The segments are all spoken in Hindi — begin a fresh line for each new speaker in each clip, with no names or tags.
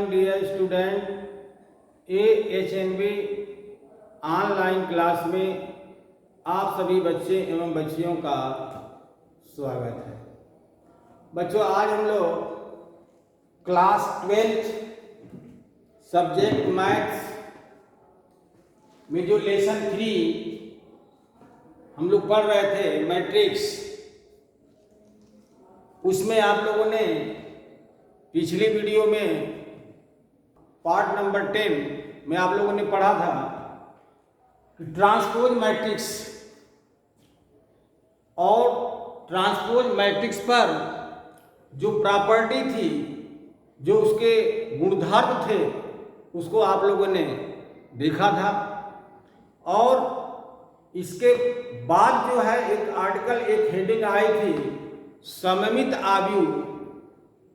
Morning dear student. AHNB online class में आप सभी बच्चे एवं बच्चियों का स्वागत है। बच्चों, आज हम लोग क्लास 12 सब्जेक्ट मैथ्स में जो लेसन 3 हम लोग पढ़ रहे थे मैट्रिक्स, उसमें आप लोगों ने पिछली वीडियो में पार्ट नंबर 10 में आप लोगों ने पढ़ा था कि ट्रांसपोज मैट्रिक्स और ट्रांसपोज मैट्रिक्स पर जो प्रॉपर्टी थी, जो उसके गुणधर्म थे, उसको आप लोगों ने देखा था। और इसके बाद जो है एक आर्टिकल, एक हेडिंग आई थी सममित आव्यूह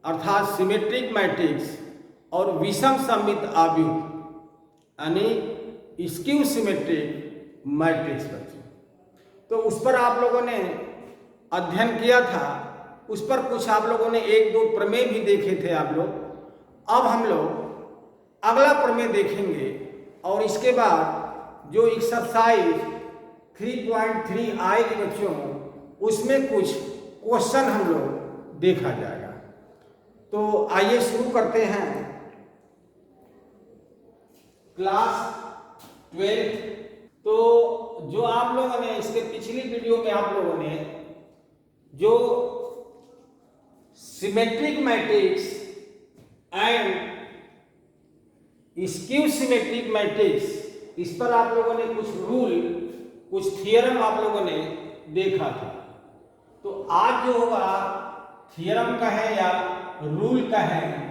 अर्थात सिमेट्रिक मैट्रिक्स और विषम सममित आव्यूह यानी स्क्यू सिमेट्रिक मैट्रिक्स बच्चों। तो उस पर आप लोगों ने अध्ययन किया था। उस पर कुछ आप लोगों ने एक दो प्रमेय भी देखे थे आप लोग। अब हम लोग अगला प्रमेय देखेंगे और इसके बाद जो एक्सरसाइज 3.3 आएगी बच्चों, उसमें कुछ क्वेश्चन हम लोग देखा जाएगा। तो आइए शुरू करते हैं क्लास 12। तो जो आप लोगों ने इसके पिछली वीडियो में आप लोगों ने जो symmetric matrix and skew symmetric matrix, इस पर आप लोगों ने कुछ रूल, कुछ थियरम आप लोगों ने देखा था। तो आज जो होगा थियरम का है या रूल का है,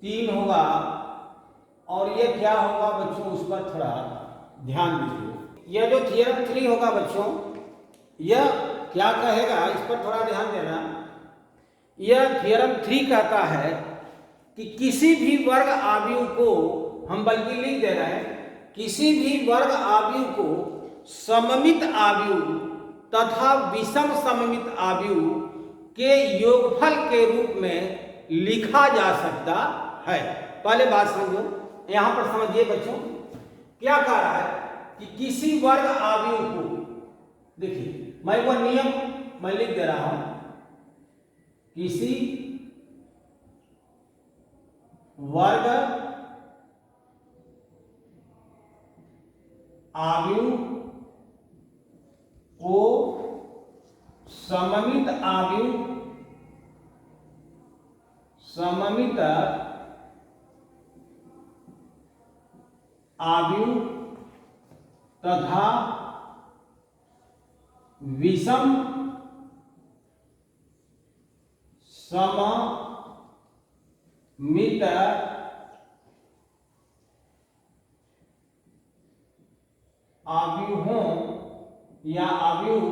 तीन होगा। और ये क्या होगा बच्चों, उस पर थोड़ा ध्यान दीजिए। यह जो थियरम 3 होगा बच्चों, यह क्या कहेगा, इस पर थोड़ा ध्यान देना। यह थियरम 3 कहता है कि किसी भी वर्ग आव्यूह को, हम बल्कि लिख दे रहे हैं, किसी भी वर्ग आव्यूह को सममित आव्यूह तथा विषम सममित आव्यूह के योगफल के रूप में लिखा जा सकता है। पहले बात समझो, यहां पर समझिए बच्चों, क्या कह रहा है कि किसी वर्ग आव्यूह को, देखिए मैं वो नियम मैं लिख दे रहा हूं, किसी वर्ग आव्यूह को सममित आव्यूह तथा विषम सममित आव्यूहों या आव्यूह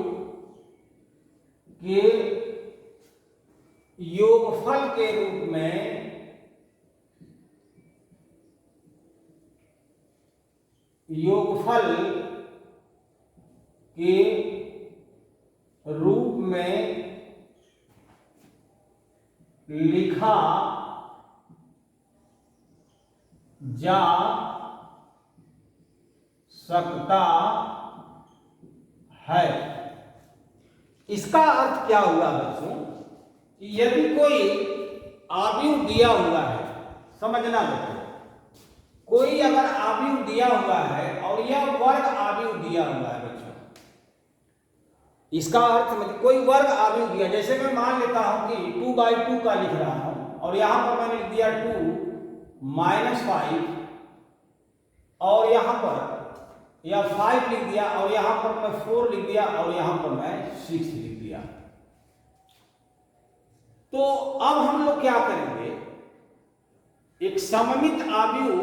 के योगफल के रूप में लिखा जा सकता है। इसका अर्थ क्या हुआ बच्चों, यदि कोई आव्यूह दिया हुआ है, समझना बच्चों, कोई अगर आव्यूह दिया हुआ है और यह वर्ग आव्यूह दिया हुआ है बच्चों, इसका अर्थ मतलब कोई वर्ग आव्यूह दिया, जैसे मैं मान लेता हूं कि 2/2 का लिख रहा हूं और यहां पर मैंने लिख दिया 2 - 5 और यहां पर या 5 लिख दिया और यहां पर मैं 4 लिख दिया और यहां पर मैं 6 लिख दिया। तो अब हम लोग क्या करेंगे, एक सममित आव्यूह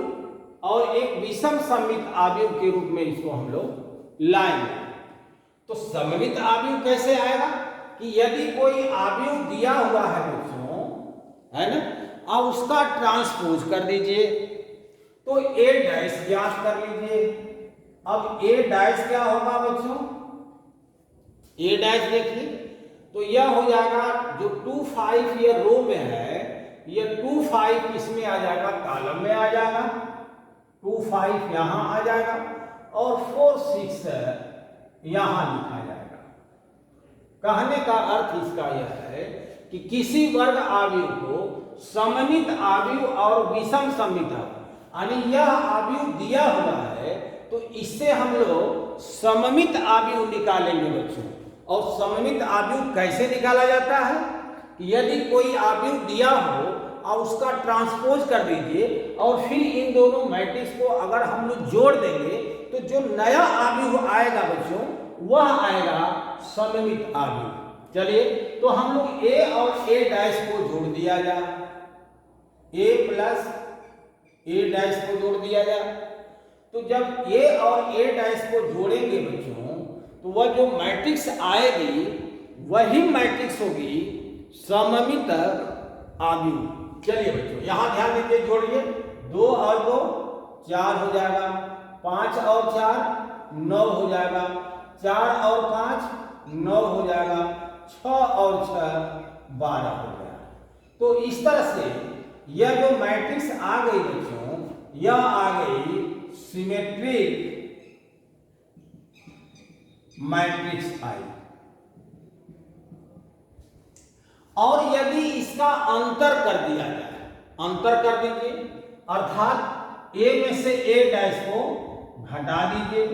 और एक विषम सममित आव्यूह के रूप में इसको हम लोग लाएंगे। तो सममित आव्यूह कैसे आएगा कि यदि कोई आव्यूह दिया हुआ है बच्चों, है ना, आप उसका ट्रांसपोज कर दीजिए। तो A डैश ज्ञात कर लीजिए। अब A डैश क्या होगा बच्चों, A डैश देखिए, तो यह हो जाएगा जो 2 5 ये रो में है, ये 2 5 किसमें आ जाएगा, कॉलम में आ जाएगा, 2 5 यहां आ जाएगा और 4 6 यहां लिखा जाएगा। कहने का अर्थ इसका यह है कि किसी वर्ग आव्यूह को सममित आव्यूह और विषम सममित आव्यूह, यानी यह आव्यूह दिया हुआ है तो इससे हम लोग सममित आव्यूह निकालेंगे बच्चों। और सममित आव्यूह कैसे निकाला जाता है कि यदि कोई आव्यूह दिया हो और उसका ट्रांसपोज कर दीजिए और फिर इन दोनों मैट्रिक्स को अगर हम लोग जोड़ देंगे तो जो नया आव्यूह आएगा बच्चों वह आएगा सममित आव्यूह। चलिए तो हम लोग ए और ए डैश को जोड़ दिया जाए, ए प्लस ए डैश को जोड़ दिया जाए। तो जब ए और ए डैश को जोड़ेंगे बच्चों तो वह जो मैट्रिक्स आएगी वही मैट्रिक्स होगी सममित आव्यूह। चलिए बच्चों यहां ध्यान दीजिए, जोड़िए, 2 और 2 4 हो जाएगा, 5 और 4 9 हो जाएगा, 4 और 5 9 हो जाएगा, 6 और 6 12 हो जाएगा। तो इस तरह से यह जो मैट्रिक्स आ गई बच्चों, यह आ गई सिमेट्रिक मैट्रिक्स आई। और यदि इसका अंतर कर दिया जाए, अंतर कर दीजिए, अर्थात ए में से ए डैश को घटा दीजिए।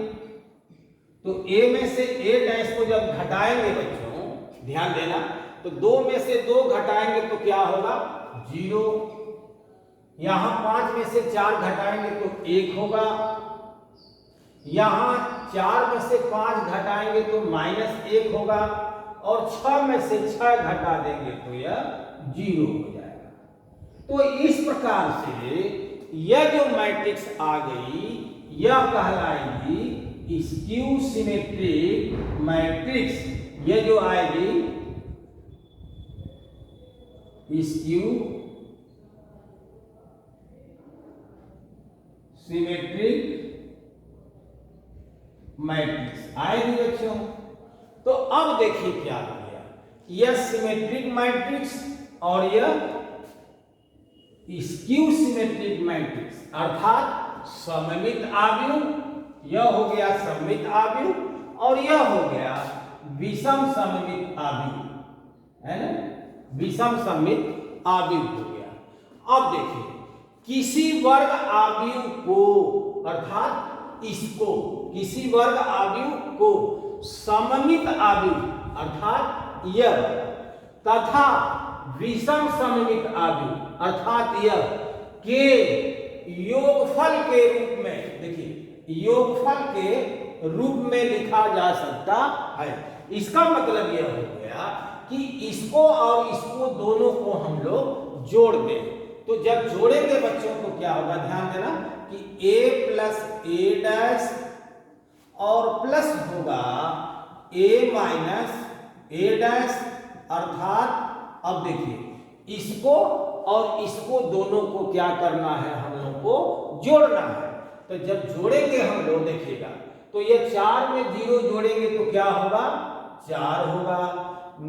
तो ए में से ए डैश को जब घटाएंगे बच्चों, ध्यान देना, तो 2 में से 2 घटाएंगे तो क्या होगा, 0। यहां 5 में से 4 घटाएंगे तो 1 होगा, यहां 4 में से 5 घटाएंगे तो -1 होगा और 6 में से 6 घटा देंगे तो यह 0 हो जाएगा। तो इस प्रकार से यह जो मैट्रिक्स आ गई यह कहलाएगी स्क्यू सिमेट्रिक मैट्रिक्स। यह जो आएगी स्क्यू सिमेट्रिक मैट्रिक्स आएगी बच्चों। तो अब देखिए क्या हो गया, यह सिमेट्रिक मैट्रिक्स और यह स्क्यू सिमेट्रिक मैट्रिक्स अर्थात सममित आव्यूह, यह हो गया सममित आव्यूह और यह हो गया विषम सममित आव्यूह, है ना, विषम सममित आव्यूह हो गया। अब देखिए किसी वर्ग आव्यूह को अर्थात इसको, किसी वर्ग आव्यूह को सममित आव्यूह अर्थात यह तथा विषम सममित आव्यूह अर्थात यह के योगफल के रूप में, देखिए योगफल के रूप में लिखा जा सकता है। इसका मतलब यह हो गया कि इसको और इसको दोनों को हम लोग जोड़ दें। तो जब जोड़ेंगे बच्चों तो क्या होगा, ध्यान देना कि a प्लस ए डैश और प्लस होगा a माइनस ए डैश अर्थात अब देखिए इसको और इसको दोनों को क्या करना है, हम लोग को जोड़ना है। तो जब जोड़ेंगे हम लोग देखिएगा तो ये 4 में 0 जोड़ेंगे तो क्या होगा, 4 होगा।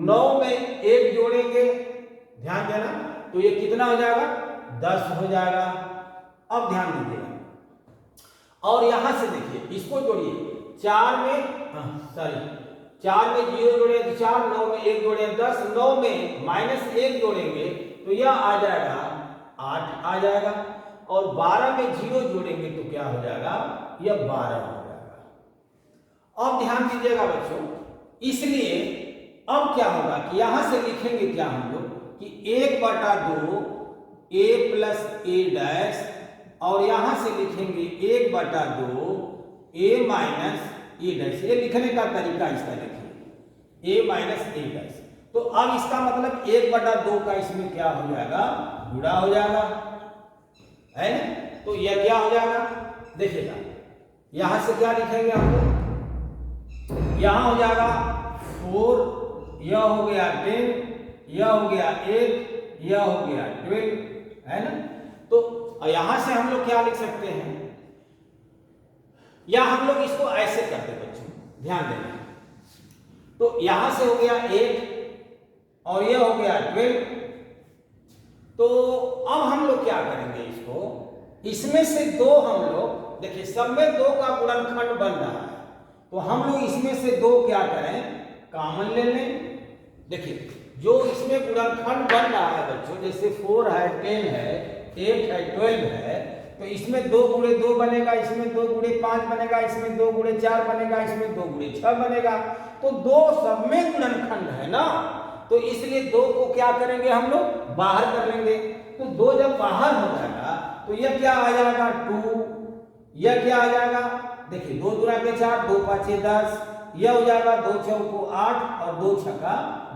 9 में 1 जोड़ेंगे, ध्यान देना, तो ये कितना हो जाएगा, 10 हो जाएगा। अब ध्यान दीजिएगा और यहां से देखिए इसको जोड़िए, 4 में 4 में 0 जोड़े तो 4, 9 में 1 जोड़े 10, 9 में -1 जोड़ेंगे तो यह आ जाएगा 8 आ जाएगा और 12 में 0 जोड़ेंगे तो क्या हो जाएगा, यह 12 हो जाएगा। अब ध्यान दीजिएगा बच्चों, इसलिए अब क्या होगा कि यहां से लिखेंगे क्या हम लोग कि 1/2 a प्लस ए डैश और यहां से लिखेंगे 1/2 a माइनस ए डैश। ये लिखने का तरीका इसका देखिए, a माइनस ए डैश। तो अब इसका मतलब 1/2 का इसमें क्या हो जाएगा, गुणा हो जाएगा, है ना। तो यह क्या हो जाएगा, देखिएगा यहां से क्या लिखेंगे हम लोग, यहां हो जाएगा 4, यह हो गया 10, यह हो गया 8, यह हो गया 12, है ना। तो यहां से हम लोग क्या लिख सकते हैं, या हम लोग इसको ऐसे करते बच्चों, ध्यान देना। तो यहां से हो गया 8, और ये हो गया 12। तो अब हम लोग क्या करेंगे, इसको इसमें से दो हम लोग देखिए सब में दो का गुणनखंड बन रहा है, तो हम लोग इसमें से दो क्या करें, कॉमन ले लें। देखिए जो इसमें गुणनखंड बन रहा है बच्चों, जैसे 4 है, 10 है, 8 है, 12 है, तो इसमें 2 गुणे 2 बनेगा, इसमें 2 गुणे 5 बनेगा, इसमें 2 गुणे 4 बनेगा, इसमें 2 गुणे 6 बनेगा। तो दो सब में गुणनखंड है ना, तो इसलिए दो को क्या करेंगे हम लोग, बाहर कर लेंगे। तो दो जब बाहर हो जाएगा तो यह क्या आ जाएगा 2, यह क्या आ जाएगा, देखिए 2 दूना के 4, 2 पाँचे 10, यह हो जाएगा 2 चौको 8 और 2 छक्का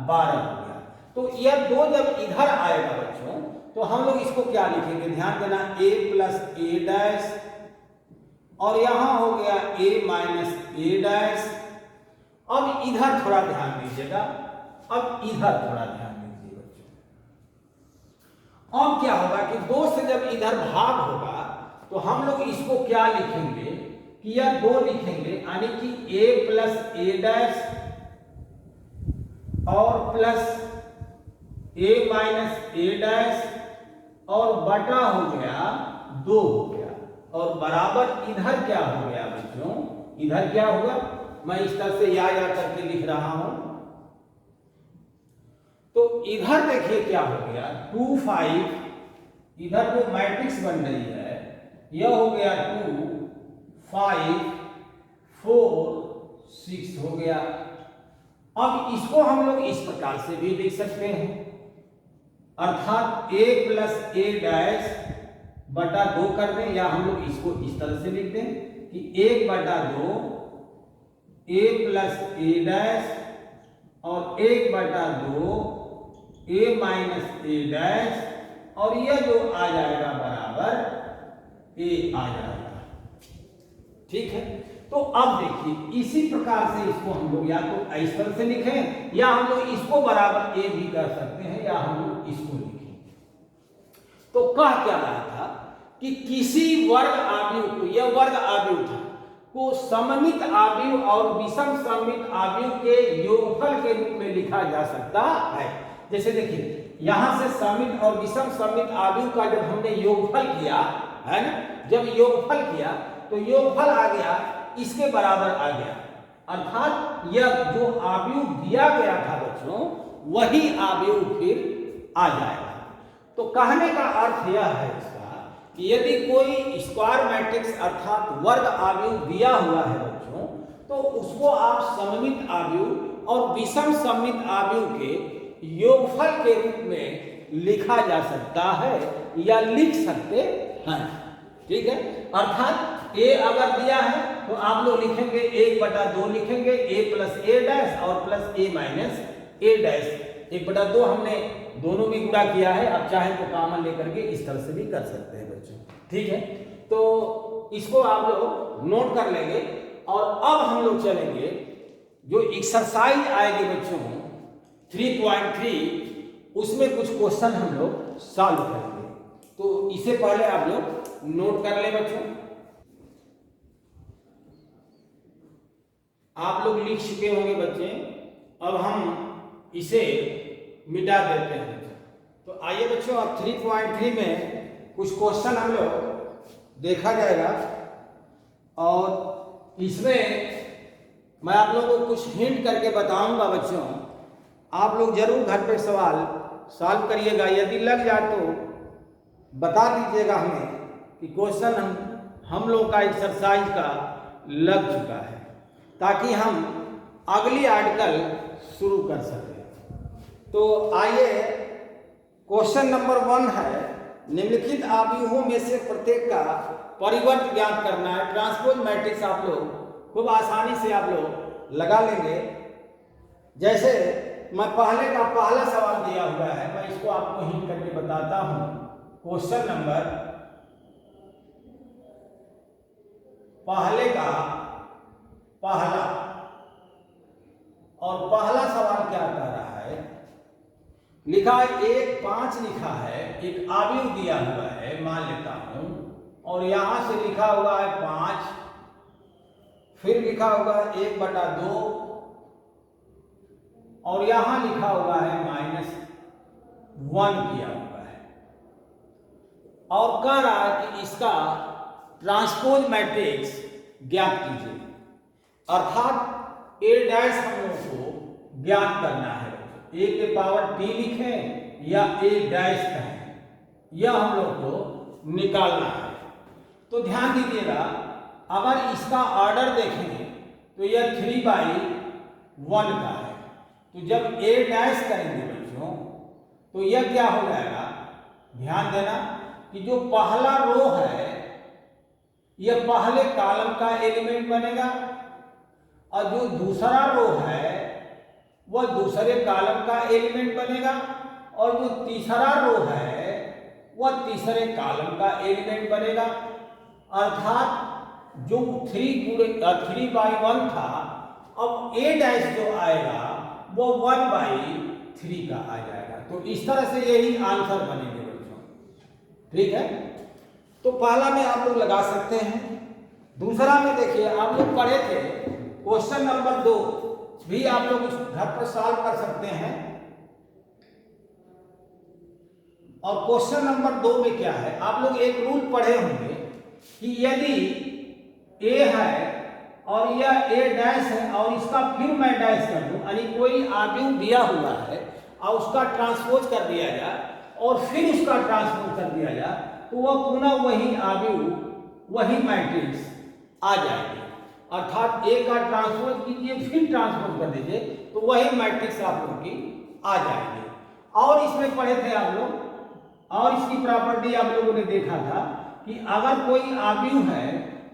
12 हो गया। तो यह दो जब इधर आएगा बच्चों, तो हम लोग इसको क्या लिखेंगे, ध्यान देना, a प्लस ए डैश, और यहां हो गया a माइनस ए डैश। अब इधर थोड़ा ध्यान दीजिएगा, अब इधर थोड़ा ध्यान दीजिए बच्चों। अब क्या होगा कि 2 से जब इधर भाग होगा तो हम लोग इसको क्या लिखेंगे कि यह 2 लिखेंगे, यानी कि a प्लस ए डैश और plus a minus A dash और बटा हो गया 2 हो गया, और बराबर इधर क्या हो गया बच्चों, इधर क्या होगा, मैं इस तरह से या करके लिख रहा हूं। तो इधर देखिए क्या हो गया 2 5, इधर जो मैट्रिक्स बन रही है यह हो गया 2 5 4 6 हो गया। अब इसको हम लोग इस प्रकार से भी लिख सकते हैं, अर्थात a प्लस ए डैश बटा 2 कर दें, या हम लोग इसको इस तरह से लिख दें कि 1 बटा 2 a प्लस ए डैश और 1 बटा 2 a माइनस ए डैश, और यह जो आ जाएगा बराबर a आ जाएगा। ठीक है, तो अब देखिए इसी प्रकार से इसको हम लोग या तो इस तरह से लिखें, या हम लोग इसको बराबर a भी कर सकते हैं, या हम लोग इसको लिखें। तो कह क्या रहा था कि किसी वर्ग आव्यूह को, यह वर्ग आव्यूह था, को सममित आव्यूह और विषम सममित आव्यूह के योगफल के रूप में लिखा जा सकता है। जैसे देखिए यहां से सममित और विषम सममित आव्यूह का जब हमने योगफल किया है ना, जब योगफल किया तो योगफल आ गया इसके बराबर आ गया, अर्थात यह जो आव्यूह दिया गया था बच्चों वही आव्यूह फिर आ जाएगा। तो कहने का अर्थ यह है इसका कि यदि कोई स्क्वायर मैट्रिक्स अर्थात वर्ग आव्यूह दिया हुआ है बच्चों, तो उसको आप सममित आव्यूह और विषम सममित आव्यूह के योगफल के रूप में लिखा जा सकता है या लिख सकते हैं। ठीक है, अर्थात a अगर दिया है तो आप लोग लिखेंगे 1 बटा 2 लिखेंगे, a प्लस ए डैश और plus a minus A dash. 1 बटा 2 हमने दोनों में गुणा किया है, अब चाहे तो कॉमन लेकर के इस तरह से भी कर सकते हैं बच्चों। ठीक है, तो इसको आप लोग नोट कर लेंगे, और अब हम लोग चलेंगे जो एक्सरसाइज आएगी बच्चों 3.3, उसमें कुछ क्वेश्चन हम लोग सॉल्व करेंगे। तो इससे पहले आप लोग नोट कर ले बच्चों, आप लोग लिख चुके होंगे बच्चे, अब हम इसे मिटा देते हैं। तो आइए बच्चों अब 3.3 में कुछ क्वेश्चन हम लोग देखा जाएगा, और इसमें मैं आप लोगों को कुछ हिंट करके बताऊंगा बच्चों, आप लोग जरूर घर पे सवाल सॉल्व करिएगा, यदि लग जाए तो बता दीजिएगा हमें कि क्वेश्चन हम लोग का एक्सरसाइज का लग चुका है, ताकि हम अगली आर्टिकल शुरू कर सकें। तो आइए क्वेश्चन नंबर 1 है, निम्नलिखित आव्यूहों में से प्रत्येक का परिवर्त ज्ञात करना है। ट्रांसपोज मैट्रिक्स आप लोग खूब आसानी से आप लोग लगा लेंगे। जैसे मैं पहले का पहला सवाल दिया हुआ है, मैं इसको आपको हिंट करके बताता हूं। क्वेश्चन नंबर पहले का पहला, और पहला सवाल क्या कह रहा है, लिखा है 1 5 लिखा है, एक आव्यूह दिया हुआ है मान लेता हूं, और यहां से लिखा हुआ है 5, फिर लिखा हुआ है 1 बटा 2 और यहां लिखा हुआ है -1 किया हुआ है, और कह रहा है कि इसका ट्रांसपोज मैट्रिक्स ज्ञात कीजिए, अर्थात a डैश हम लोग को ज्ञात करना है। a के पावर t लिखें या a डैश कहें, यह हम लोग को निकालना है। तो ध्यान दीजिएगा, अगर इसका ऑर्डर देखें तो यह 3/1 का है। तो जब a डैश करेंगे बच्चों तो यह क्या हो जाएगा, ध्यान देना कि जो पहला रो है यह पहले कॉलम का एलिमेंट बनेगा, और जो दूसरा रो है वह दूसरे कॉलम का एलिमेंट बनेगा, और जो तीसरा रो है वह तीसरे कॉलम का एलिमेंट बनेगा। अर्थात जो 3/1 था, अब a डैश जो आएगा वो 1/3 का आ जाएगा। तो इस तरह से यही आंसर बनेंगे बच्चों, ठीक है। तो पहला में आप लोग लगा सकते हैं। दूसरा में देखिए, आप लोग पढ़े थे क्वेश्चन नंबर 2 भी आप लोग घर पर सॉल्व कर सकते हैं। और क्वेश्चन नंबर 2 में क्या है, आप लोग एक रूल पढ़े होंगे कि यदि a है और यह a डैश है और इसका फिर मैं डैश कर दूं, यानी कोई आव्यूह दिया हुआ है और उसका ट्रांसपोज कर दिया जाए और फिर उसका ट्रांसपोज कर दिया जाए, तो वह पुनः वही आव्यूह, वही मैट्रिक्स आ जाएगी। अर्थात a का ट्रांसपोज कीजिए फिर ट्रांसपोज कर दीजिए तो वही मैट्रिक्स आप लोगों की आ जाएगी। और इसमें पढ़े थे आप लोग, और इसकी प्रॉपर्टी आप लोगों ने देखा था कि अगर कोई आव्यूह है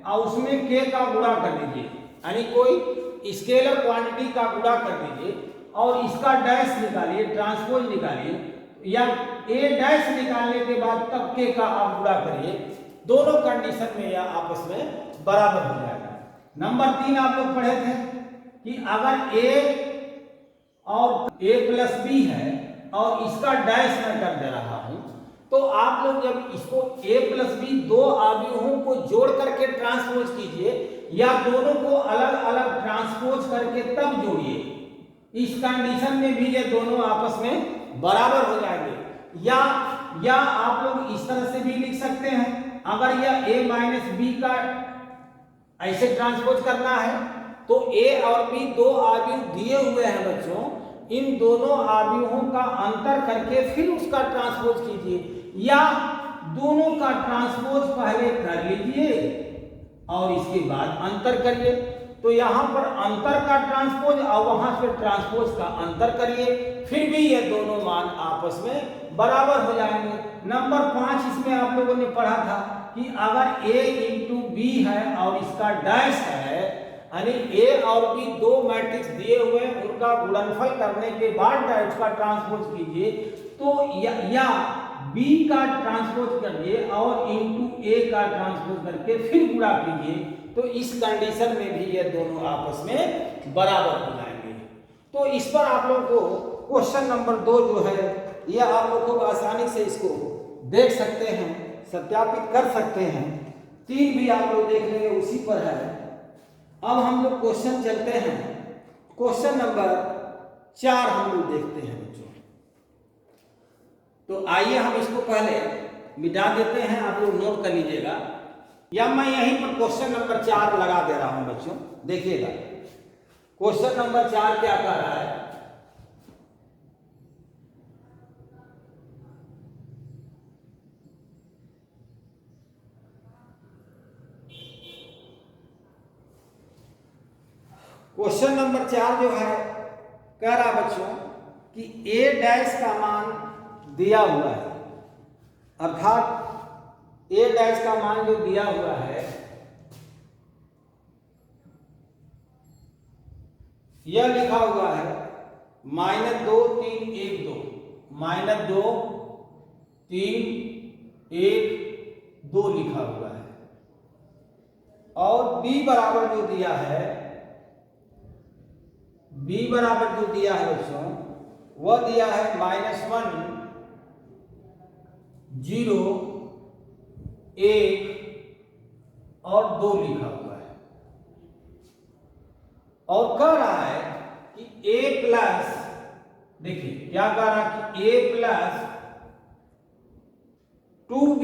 और उसमें k का गुणा कर दीजिए, यानी कोई स्केलर क्वांटिटी का गुणा कर दीजिए और इसका डैश निकालिए, ट्रांसपोज निकालिए, या a डैश निकालने के बाद तब k का आप गुणा करिए, दोनों कंडीशन में यह आपस में बराबर हो जाएगा। नंबर 3 आप लोग पढ़े थे कि अगर a और a प्लस b है और इसका डैश मैं कर दे रहा हूं, तो आप लोग जब इसको a प्लस b दो आव्यूहों को जोड़ करके ट्रांसपोज कीजिए या दोनों को अलग अलग ट्रांसपोज करके तब जोड़िए, इस कंडीशन में भी ये दोनों आपस में बराबर हो जाएंगे। या आप लोग इस तरह से भी लिख सकते हैं, अगर यह a माइनस बी का ऐसे ट्रांसपोज करना है तो a और b दो आव्यूह दिए हुए हैं बच्चों, इन दोनों आव्यूहों का अंतर करके फिर उसका ट्रांसपोज कीजिए, या दोनों का ट्रांसपोज पहले कर लीजिए और इसके बाद अंतर करिए। तो यहां पर अंतर का ट्रांसपोज और वहां से ट्रांसपोज का अंतर करिए, फिर भी ये दोनों मान आपस में बराबर हो जाएंगे। नंबर 5 इसमें आप लोगों ने पढ़ा था कि अगर a इंटू बी है और इसका डैश है, यानी a और b दो मैट्रिक्स दिए हुए हैं, उनका गुणनफल करने के बाद उसका ट्रांसपोज कीजिए, तो या b का ट्रांसपोज करिए और इंटू a का ट्रांसपोज करके फिर गुणा कीजिए, तो इस कंडीशन में भी ये दोनों आपस में बराबर हो जाएंगे। तो इस पर आप लोगों को क्वेश्चन नंबर 2 जो है यह आप लोग को आसानी से इसको देख सकते हैं, सत्यापित कर सकते हैं। 3 भी आप लोग देख लेंगे उसी पर है। अब हम लोग क्वेश्चन चलते हैं, क्वेश्चन नंबर 4 हम लोग देखते हैं बच्चों। तो आइए हम इसको पहले मिटा देते हैं, आप लोग नोट कर लीजिएगा, या मैं यहीं पर क्वेश्चन नंबर 4 लगा दे रहा हूं बच्चों। देखिएगा क्वेश्चन नंबर 4 क्या कह रहा है। क्वेश्चन नंबर 4 जो है कह रहा बच्चों कि a डैश का मान दिया हुआ है, अर्थात a डैश का मान जो दिया हुआ है यह लिखा हुआ है -2 3 1 2, -2 3 1 2 लिखा हुआ है, और b बराबर जो दिया है, b बराबर जो दिया है बच्चों वह दिया है -1 0 1 और 2 लिखा हुआ है, और कह रहा है कि a प्लस देखिए क्या कह रहा कि a प्लस 2b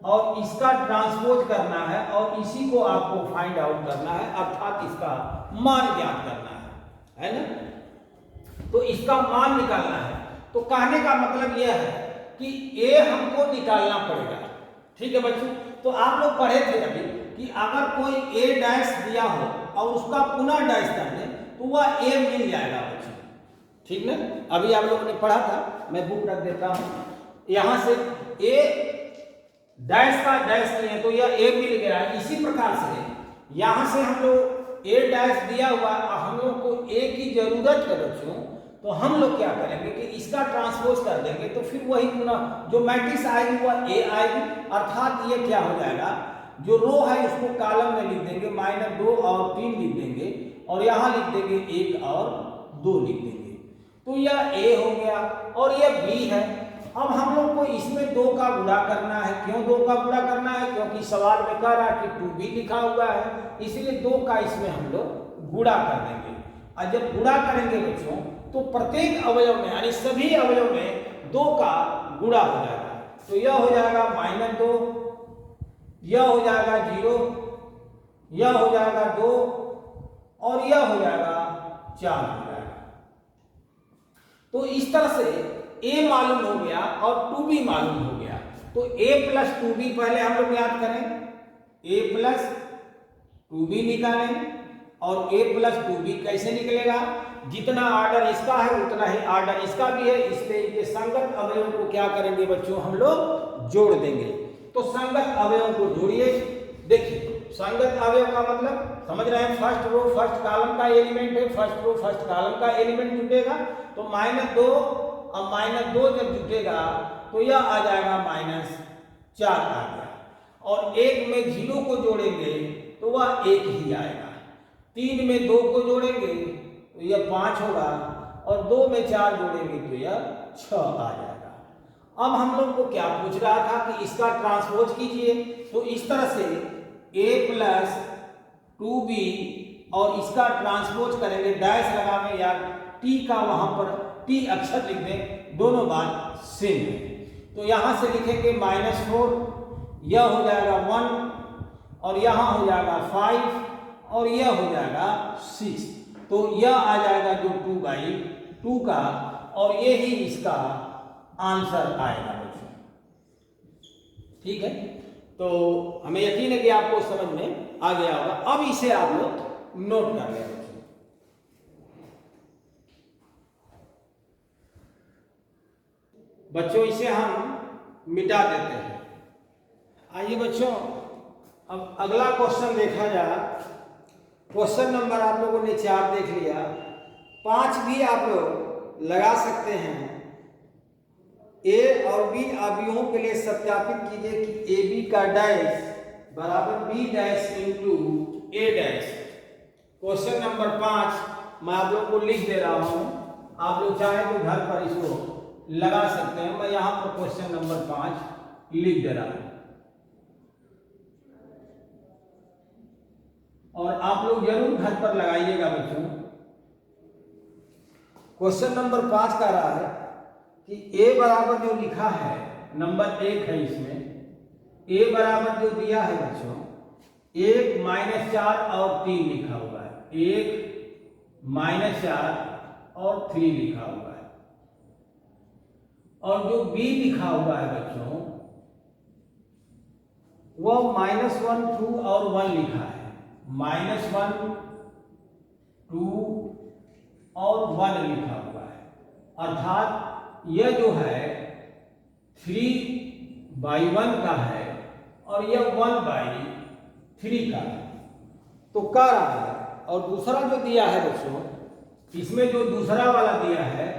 और इसका ट्रांसपोज करना है और इसी को आपको फाइंड आउट करना है, अर्थात इसका मान ज्ञात करना है ना। तो इसका मान निकालना है। तो कहने का मतलब यह है कि a हमको निकालना पड़ेगा। ठीक है बच्चों, तो आप लोग पढ़े थे अभी कि अगर कोई a डैश दिया हो और उसका पुनः डैश कर दे तो वह a मिल जाएगा बच्चों। ठीक ना, अभी आप लोगों ने पढ़ा था, मैं बुक रख देता हूं। यहां से a डैश का डैश किए तो यह a मिल गया। इसी प्रकार से यहां से हम लोग a डैश दिया हुआ, हम लोग को a की जरूरत है बच्चों, तो हम लोग क्या करेंगे कि इसका ट्रांसपोज कर देंगे तो फिर वही पुनः जो मैट्रिक्स आएगी वह a आएगी। अर्थात ये क्या हो जाएगा, जो रो है उसको कॉलम में लिख देंगे, -2 और 3 लिख देंगे और यहाँ लिख देंगे 1 और 2 लिख देंगे। तो यह a हो गया और यह b है। अब हम लोग को इसमें 2 का गुणा करना है। क्यों 2 का गुणा करना है? क्योंकि सवाल में कह रहा है कि 2b लिखा हुआ है, इसलिए 2 का इसमें हम लोग गुणा कर देंगे। और जब गुणा करेंगे बच्चों तो प्रत्येक अवयव में यानी सभी अवयव में 2 का गुणा हो जाएगा। तो यह हो जाएगा -2, यह हो जाएगा 0, यह हो जाएगा 2 और यह हो जाएगा 4 हो जाएगा। तो इस तरह से a मालूम हो गया और 2b मालूम हो गया। तो a प्लस 2b पहले हम लोग याद करें, a प्लस 2b निकालें और a प्लस 2b कैसे निकलेगा? जितना ऑर्डर इसका है उतना ही ऑर्डर इसका भी है, इसके संगत अवयव को क्या करेंगे बच्चों, हम लोग जोड़ देंगे। तो संगत अवयव को जोड़िए। देखिए संगत अवयव का मतलब समझ रहे हैं, फर्स्ट रो फर्स्ट कॉलम का एलिमेंट है, फर्स्ट रो फर्स्ट कॉलम का एलिमेंट जुटेगा। तो -2 और -2 जब जुटेगा तो यह आ जाएगा -4 आ गया। और 1 में 0 को जोड़ेंगे तो वह 1 ही आएगा। 3 में 2 को जोड़ेंगे तो यह 5 होगा और 2 में 4 जोड़ेंगे तो यह 6 आ जाएगा। अब हम लोग को क्या पूछ रहा था कि इसका ट्रांसपोज कीजिए। तो इस तरह से a प्लस 2b और इसका ट्रांसपोज करेंगे, डैश लगावे या t का वहां पर t अक्षर लिख दें, दोनों बात सेम है। तो यहां से लिखेंगे -4, यह हो जाएगा 1 और यहां हो जाएगा 5 और यह हो जाएगा 6। तो यह आ जाएगा जो 2/2 का और ये ही इसका आंसर आएगा बच्चों। ठीक है, तो हमें यकीन है कि आपको समझ में आ गया होगा। अब इसे आप लोग नोट कर लें बच्चों, इसे हम मिटा देते हैं। आइए बच्चों, अब अगला क्वेश्चन देखा जाए। क्वेश्चन नंबर आप लोगों ने 4 देख लिया, 5 भी आप लोग लगा सकते हैं। a और b अवयवों के लिए सत्यापित कीजिए कि ab का डैश बराबर b dash into a dash. Question number 5 मैं आप लोग को लिख दे रहा हूं, आप लोग चाहे तो घर पर इसको लगा सकते हैं। मैं यहां पर क्वेश्चन नंबर 5 लिख दे रहा हूं और आप लोग जरूर घर पर लगाइएगा बच्चों। क्वेश्चन नंबर 5 कह रहा है कि a बराबर जो लिखा है, नंबर 1 है इसमें, a बराबर जो दिया है बच्चों 1 -4 और 3 लिखा हुआ है, 1 -4 और 3 लिखा हुआ है। और जो b लिखा हुआ है बच्चों वह -1 2 और 1 लिखा है, -1 2 और 1 लिखा हुआ है। अर्थात यह जो है 3/1 का है और यह 1/3 का है। तो कह रहा है, और दूसरा जो दिया है बच्चों, इसमें जो दूसरा वाला दिया है,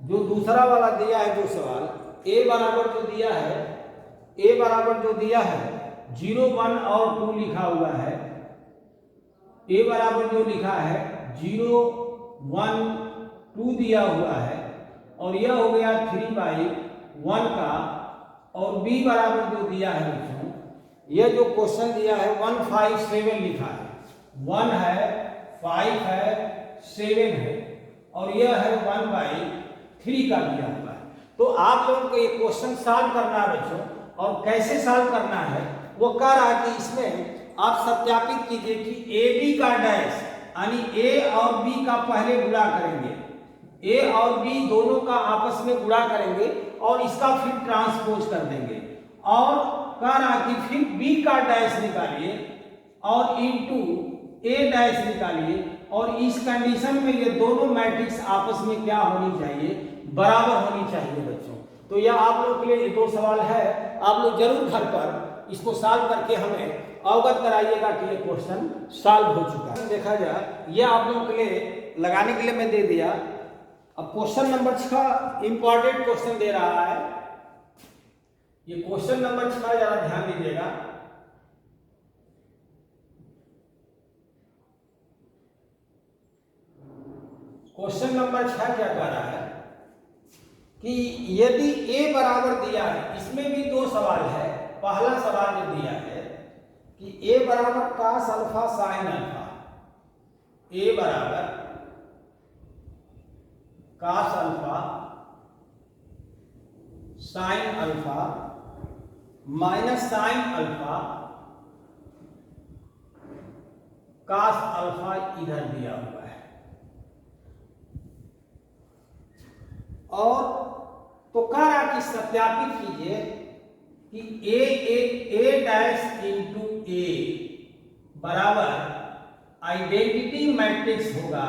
जो सवाल a बराबर जो दिया है, a बराबर जो दिया है 0 1 और 2 लिखा हुआ है। a बराबर जो लिखा है 0 1 2 दिया हुआ है और यह हो गया 3/1 का। और b बराबर जो दिया है बच्चों, यह जो क्वेश्चन दिया है 1 5 7 लिखा है, 1 है 5 है 7 है। और यह है 1/3 का दिया हुआ है। तो आप लोगों को ये क्वेश्चन सॉल्व करना है बच्चों, और कैसे सॉल्व करना है वो कह रहा है कि इसमें आप सत्यापित कीजिए कि ए बी का डैश यानी ए और बी का पहले गुणा करेंगे, ए और बी दोनों का आपस में गुणा करेंगे और इसका फिर ट्रांसपोज कर देंगे, और कह रहा कि फिर बी का डैश निकालिए और इनटू ए डैश निकालिए, और इस कंडीशन में ये दोनों मैट्रिक्स आपस में क्या होनी चाहिए, बराबर होनी चाहिए बच्चों। तो यह आप लोग के लिए दो सवाल है, आप लोग जरूर घर पर इसको सॉल्व करके हमें अवगत कराइएगा कि ये क्वेश्चन सॉल्व हो चुका है। देखा जाए यह आप लोगों के लिए लगाने के लिए मैं दे दिया। अब क्वेश्चन नंबर 6 इंपॉर्टेंट क्वेश्चन दे रहा है। ये क्वेश्चन नंबर 6 जरा ध्यान दीजिएगा। क्वेश्चन नंबर 6 क्या कह रहा है कि यदि a बराबर दिया है, इसमें भी दो सवाल है। पहला सवाल जो दिया है कि a बराबर cos alpha sin alpha, a बराबर cos alpha sin alpha minus sin alpha cos alpha इधर दिया हुआ है। और तो कह रहा कि सत्यापित कीजिए कि ए डैश इंटू ए बराबर आइडेंटिटी मैट्रिक्स होगा,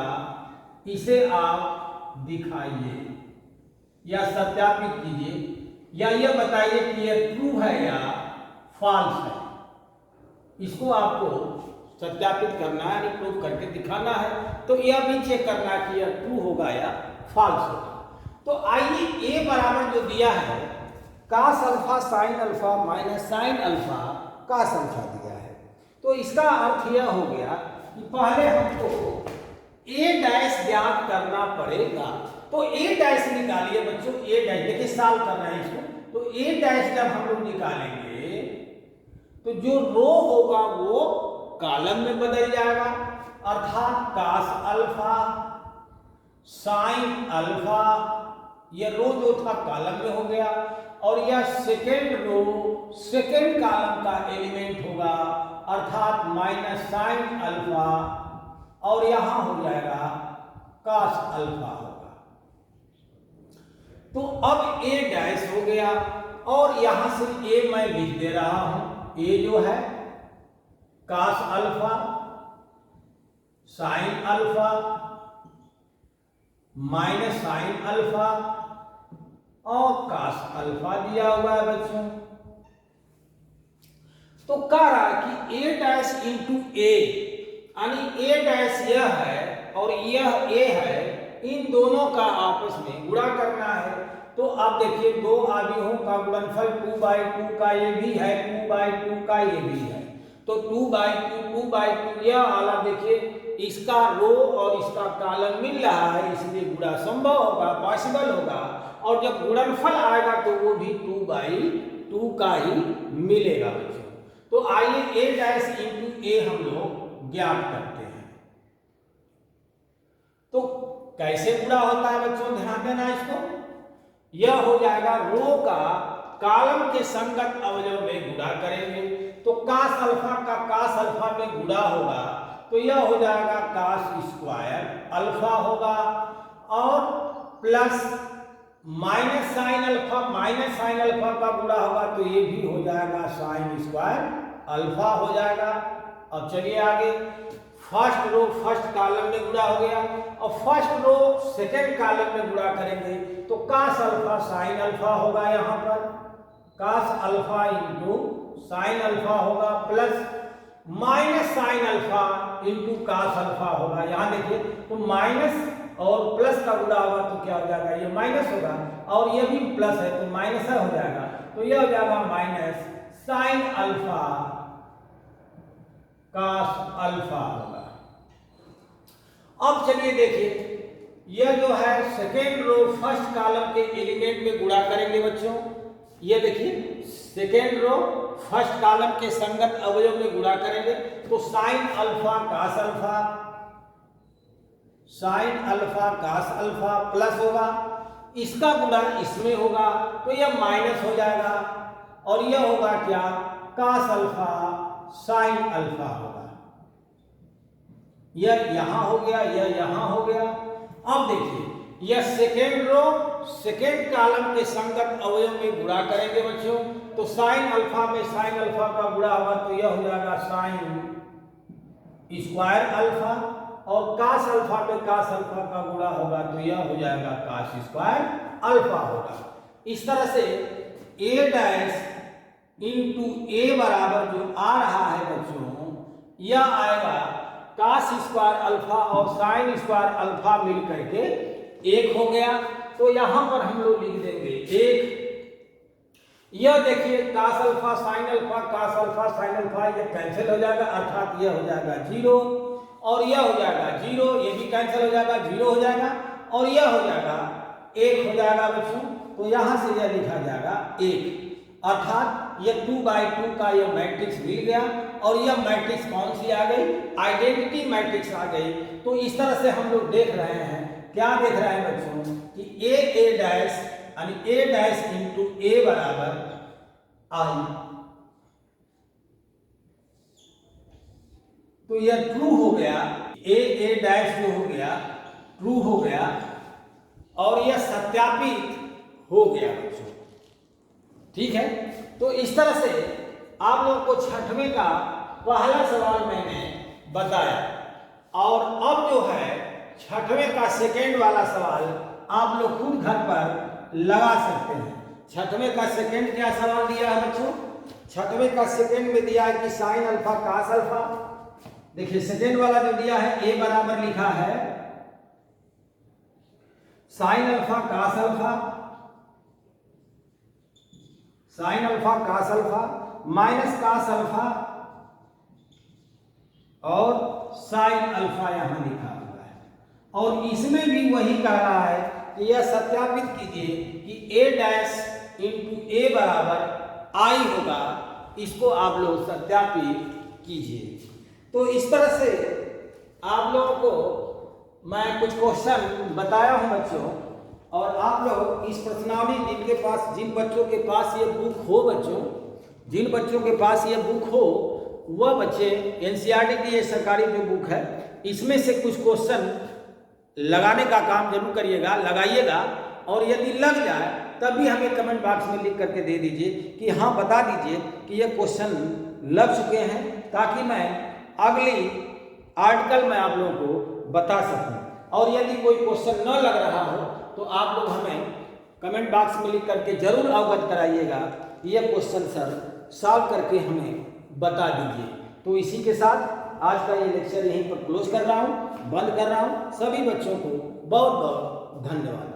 इसे आप दिखाइए या सत्यापित कीजिए, या यह बताइए कि यह ट्रू है या फॉल्स है। इसको आपको सत्यापित करना है, यानी प्रूव करके दिखाना है। तो यह भी चेक करना है कि यह ट्रू होगा या फॉल्स होगा। तो आइए ए बराबर जो दिया है cos alpha sin alpha minus sin alpha cos alpha दिया है। तो इसका अर्थ यह हो गया कि पहले हमको ए डैश ज्ञात करना पड़ेगा। तो ए डैश निकालिए बच्चों, ए डैश देखिए सॉल्व करना है इसको। तो ए डैश जब हम लोग निकालेंगे तो जो रो होगा वो कॉलम में बदल जाएगा, अर्थात cos अल्फा sin अल्फा, यह रो जो था कॉलम में हो गया, और यह सेकेंड रो सेकेंड कॉलम का एलिमेंट होगा, अर्थात माइनस sin अल्फा, और यहां हो जाएगा cos अल्फा होगा। तो अब ए डैश हो गया, और यहां से ए मैं लिख दे रहा हूं। ए जो है cos alpha sin alpha minus sin alpha और cos अल्फा दिया हुआ है बच्चों। तो कह रहा है कि a डैश इंटू ए, यानी a डैश यह है और यह a है, इन दोनों का आपस में गुणा करना है। तो आप देखिए दो आव्यूहों का गुणनफल 2/2 का ये भी है, 2/2 का ये भी है। तो 2/2 यह वाला देखिए इसका रो और इसका कॉलम मिल रहा है, इसलिए गुणा संभव होगा, पॉसिबल होगा। और जब गुणनफल आएगा तो वो भी 2/2 का ही मिलेगा बच्चों। तो आइए ए डैश इंटू ए हम लोग ज्ञात करते हैं। तो कैसे गुणा होता है बच्चों, ध्यान देना इसको। यह हो जाएगा रो का कॉलम के संगत अवयव में गुणा करेंगे। तो cos अल्फा का cos अल्फा में गुणा होगा, तो यह हो जाएगा cos स्क्वायर अल्फा होगा, और प्लस माइनस sin अल्फा का गुणा होगा, तो ये भी हो जाएगा sin स्क्वायर अल्फा हो जाएगा। अब चलिए आगे, फर्स्ट रो फर्स्ट कॉलम में गुणा हो गया, और फर्स्ट रो सेकेंड कॉलम में गुणा करेंगे, तो cos अल्फा sin अल्फा होगा, यहाँ पर cos alpha into sin alpha होगा, plus minus sin alpha into cos alpha होगा। यहाँ देखिए तो माइनस और प्लस का गुणा होगा तो क्या हो जाएगा, ये माइनस होगा, और ये भी प्लस है तो माइनस हो जाएगा। तो यह हो जाएगा minus sin alpha cos alpha होगा। अब चलिए देखिए, यह जो है सेकेंड रो फर्स्ट कॉलम के एलिमेंट में गुणा करेंगे बच्चों। ये देखिए सेकेंड रो फर्स्ट कॉलम के संगत अवयव में गुणा करेंगे, तो sin alpha cos alpha sine alpha cos alpha plus होगा, इसका गुणा इसमें होगा तो यह माइनस हो जाएगा, और यह होगा क्या, कास अल्फा साइन अल्फा होगा। यह यहां हो गया, यह यहां हो गया। अब देखिए यह सेकेंड रो सेकेंड कॉलम के संगत अवयव में गुणा करेंगे बच्चों, तो साइन अल्फा में साइन अल्फा का गुणा होगा तो यह हो जाएगा साइन स्क्वायर अल्फा, और कास अल्फा में कास अल्फा का गुणा होगा तो यह हो जाएगा कास स्क्वायर अल्फा होगा। इस तरह से a डैश इंटू ए बराबर जो आ रहा है बच्चों, यह आएगा कास स्क्वायर अल्फा और साइन स्क्वायर अल्फा मिल करके एक हो गया। तो यहां पर हम लोग लिख देंगे एक। यह देखिए cos alpha sine alpha cos alpha sine alpha ये कैंसिल हो जाएगा, अर्थात यह हो जाएगा 0, और यह हो जाएगा 0, ये भी कैंसिल हो जाएगा, 0 हो जाएगा, और यह हो जाएगा 1 हो जाएगा बच्चों। तो यहां से यह लिखा जाएगा 1, अर्थात यह 2/2 का यह मैट्रिक्स मिल गया, और यह मैट्रिक्स कौन सी आ गई, आइडेंटिटी मैट्रिक्स आ गई। तो इस तरह से हम लोग देख रहे हैं, क्या देख रहे हैं बच्चों कि ए डैश यानी ए डैश इंटू ए बराबर आई। तो यह ट्रू हो गया, ए डैश जो हो गया ट्रू हो गया, और यह सत्यापित हो गया बच्चों। ठीक है, तो इस तरह से आप लोगों को छठवें का पहला सवाल मैंने बताया, और अब जो है छठवें का सेकेंड वाला सवाल आप लोग खुद घर पर लगा सकते हैं। छठवें का सेकेंड क्या सवाल दिया है बच्चों, छठवें का सेकेंड में दिया है कि साइन अल्फा कास अल्फा। देखिए सेकेंड वाला जो दिया है ए बराबर लिखा है sine alpha cos alpha, sine alpha cos alpha minus cos alpha और साइन अल्फा यहां लिखा हुआ है। और इसमें भी वही कह रहा है कि यह सत्यापित कीजिए कि ए डैश इंटू ए बराबर आई होगा, इसको आप लोग सत्यापित कीजिए। तो इस तरह से आप लोगों को मैं कुछ क्वेश्चन बताया हूं बच्चों, और आप लोग इस प्रश्नावली जिनके पास, जिन बच्चों के पास ये बुक हो बच्चों, जिन बच्चों के पास ये बुक हो वह बच्चे एनसीईआरटी की ये सरकारी जो बुक है इसमें से कुछ क्वेश्चन लगाने का काम जरूर करिएगा, लगाइएगा, और यदि लग जाए तब भी हमें कमेंट बॉक्स में लिख करके दे दीजिए कि हाँ बता दीजिए कि ये क्वेश्चन लग चुके हैं, ताकि मैं अगली आर्टिकल में आप लोगों को बता सकूं। और यदि कोई क्वेश्चन न लग रहा हो तो आप लोग हमें कमेंट बॉक्स में लिख करके जरूर अवगत कराइएगा कि यह क्वेश्चन सर सॉल्व करके हमें बता दीजिए। तो इसी के साथ आज का ये लेक्चर यहीं पर क्लोज कर रहा हूँ, बंद कर रहा हूँ। सभी बच्चों को बहुत बहुत धन्यवाद।